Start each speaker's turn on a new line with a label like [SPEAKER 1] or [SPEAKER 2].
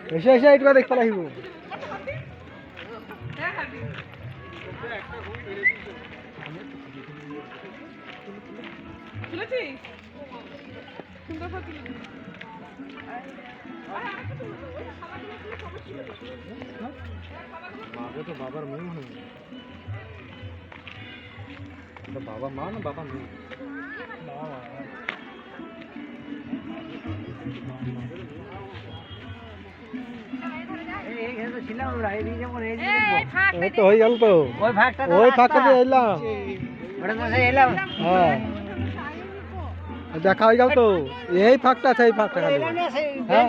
[SPEAKER 1] এসে এসে এইটা দেখতে লাগিব তো বাবার মেয়ে মনে হয় বাবা মা না বাবা মেয়ে তো হয়ে গেল তো ওই ফাঁকটা দিয়ে এলাম হ্যাঁ দেখা হয়ে গেল তো এই ফাঁকটা আছে এই ফাঁকটা হ্যাঁ